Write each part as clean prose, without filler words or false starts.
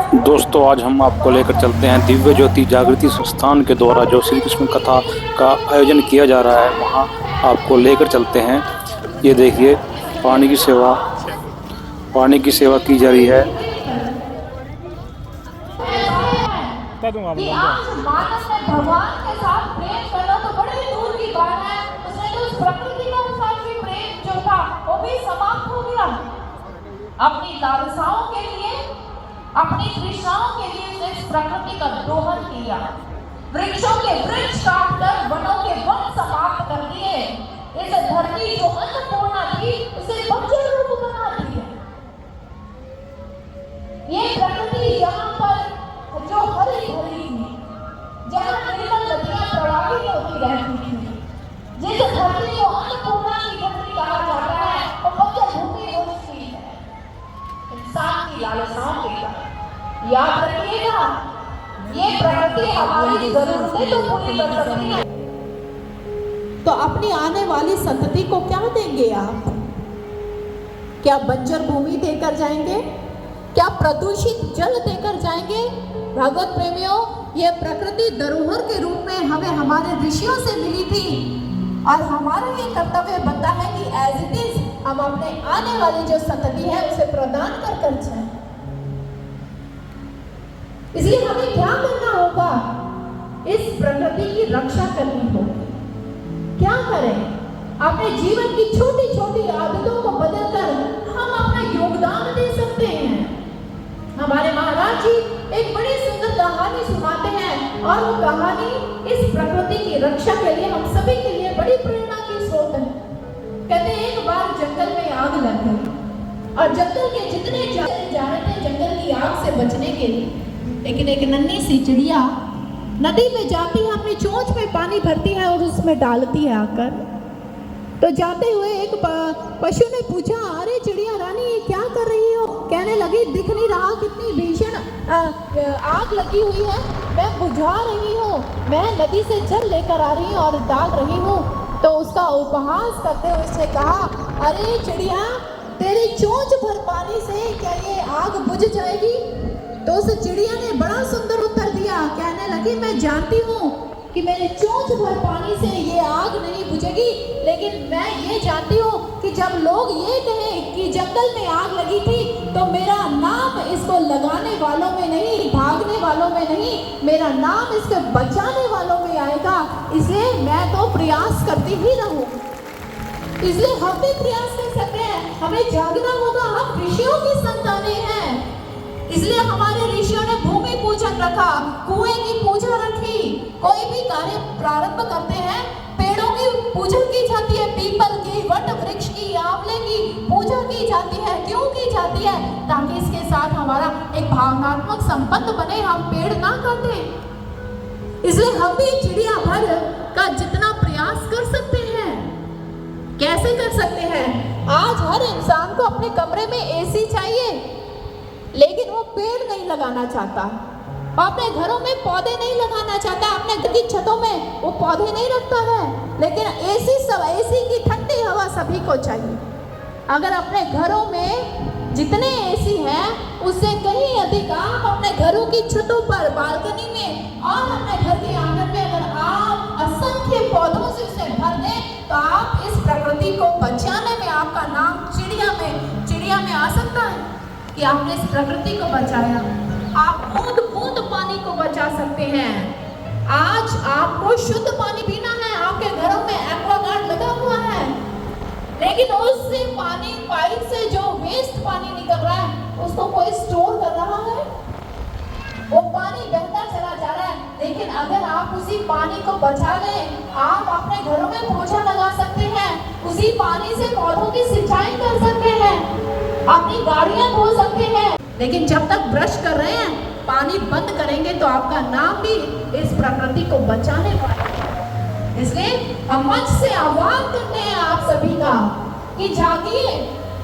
दोस्तों, आज हम आपको लेकर चलते हैं दिव्य ज्योति जागृति संस्थान के द्वारा जो श्री कृष्ण कथा का आयोजन किया जा रहा है, वहां आपको लेकर चलते हैं। ये देखिए, पानी की सेवा की जा रही है। कि आज मानव ने भगवान के साथ प्रेम करना तो बड़ी दूर की बात है, उसने तो उस प्रकृति के साथ भी प्रेम जो था वो भी समाप्त हो गया। अपनी लालसाओं के लिए, अपनी तृष्णाओं के लिए उसने इस प्रकृति का दोहन किया। वृक्षों के वृक्ष काटकर वनों के वन समाप्त कर दिए। इस धरती जो अन्नपूर्णा थी उसे बंजर रूप बना दिया। ये प्रकृति यहाँ पर जो हरी भरी थी, जहाँ निर्मल नदियां प्रवाहित होती रहती थी, जिस धरती को अन्नपूर्णा की धरती कहा जाता है, वो बंजर भूमि हो चुकी है इंसान की लालसाओं के कारण। याद रखिएगा, ये प्रकृति हमारी जरूरतें तो पूरी कर सकती है, तो अपनी आने वाली संतति को क्या देंगे आप? क्या बंजर भूमि देकर जाएंगे? क्या प्रदूषित जल देकर जाएंगे? भगवत प्रेमियों, ये प्रकृति धरोहर के रूप में हमें हमारे ऋषियों से मिली थी और हमारा ये कर्तव्य बनता है कि एज इट इज हम अपने आने वाली जो संतति है उसे प्रदान कर जाएं। इसलिए हमें क्या करना होगा? इस प्रकृति की रक्षा करनी होगी। क्या करें? अपने जीवन की छोटी छोटी आदतों को बदलकर हम अपना योगदान दे सकते हैं। हमारे महाराज जी एक बड़ी सुंदर कहानी सुनाते हैं और वो कहानी इस प्रकृति की रक्षा के लिए हम सभी के लिए बड़ी प्रेरणा की स्रोत है। कहते हैं एक बार जंगल में आग लग गई और जंगल के जितने जा रहे थे जंगल की आग से बचने के लिए, लेकिन एक नन्ही सी चिड़िया नदी में जाती है, अपनी चोंच में पानी भरती है और उसमें डालती है आकर। तो जाते हुए एक पशु ने पूछा, अरे चिड़िया रानी ये क्या कर रही हो? कहने लगी, दिख नहीं रहा कितनी भीषण आग लगी हुई है, मैं बुझा रही हूँ, मैं नदी से जल लेकर आ रही हूँ और डाल रही हूँ। तो उसका उपहास करते हुए उसने कहा, अरे चिड़िया, तेरी चोंच भर पानी से क्या ये आग बुझ जाएगी? तो उस चिड़िया ने बड़ा सुंदर उत्तर दिया, कहने लगी, मैं जानती हूँ कि मेरे चोंच भर पानी से ये आग नहीं बुझेगी, लेकिन मैं ये जानती हूँ कि जब लोग ये कहें कि जंगल में आग लगी थी तो मेरा नाम इसको लगाने वालों में नहीं, भागने वालों में नहीं, मेरा नाम इसके बचाने वालों में आएगा। इसलिए मैं तो प्रयास करती ही रहूँ। इसलिए हम भी प्रयास कर सकते हैं, हमें जागना होगा। हम ऋषियों की संतानें हैं, इसलिए हमारे ऋषियों ने भूमि पूजन रखा, कुएं की पूजा रखी। कोई भी कार्य प्रारंभ करते हैं, पेड़ों की पूजा की जाती है, पीपल की, वट वृक्ष की, आंवले की पूजा की जाती है। क्यों की जाती है? ताकि इसके साथ हमारा एक भावनात्मक संबंध बने, हम पेड़ ना काटें। इसलिए हम भी चिड़िया भर का जितना प्रयास कर सकते हैं। कैसे कर सकते हैं? आज हर इंसान को अपने कमरे में एसी चाहिए, लेकिन वो पेड़ नहीं लगाना चाहता, अपने घरों में पौधे नहीं लगाना चाहता, अपने घर की छतों में वो पौधे नहीं रखता है, लेकिन एसी की ठंडी हवा सभी को चाहिए। अगर अपने घरों में जितने एसी हैं उससे कहीं अधिक आप अपने घरों की छतों पर, बालकनी में और अपने घर के आंगन में अगर आप असंख्य पौधों से उसे भर दें तो आप इस प्रकृति को बचाने में, आपका नाम चिड़िया में आ सकता है कि आपने इस प्रकृति को बचाया। आप बूंद बूंद पानी को बचा सकते हैं। आज आपको शुद्ध पानी पीना है, आपके घरों में एक्वागार्ड लगा हुआ है, लेकिन उससे पानी पाइप से जो वेस्ट पानी निकल रहा है उसको कोई स्टोर कर रहा है? वो पानी बहता चला जा रहा है। लेकिन अगर आप उसी पानी को बचा लें, आप अपने घरों में पोछा लगा सकते हैं, उसी पानी से पौधों की सिंचाई कर सकते हैं, अपनी गाड़ियां धो सकते हैं। लेकिन जब तक ब्रश कर रहे हैं, पानी बंद करेंगे तो आपका नाम भी इस प्रकृति को बचाने वाला है। इसलिए हम मंच से आह्वान करते हैं आप सभी का कि जागिए।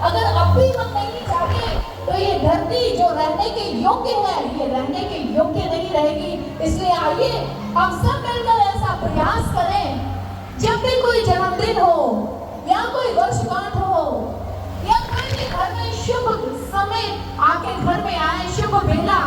अगर अब भी हम नहीं जागे तो ये धरती जो रहने के योग्य है, ये रहने के योग्य नहीं रहेगी। इसलिए आइए हम सब मिलकर ऐसा प्रयास करें, जब भी कोई जन्मदिन हो या कोई वर्षगांठ हो या कोई भी घर में शुभ समय आपके घर में आए, शुभ बेला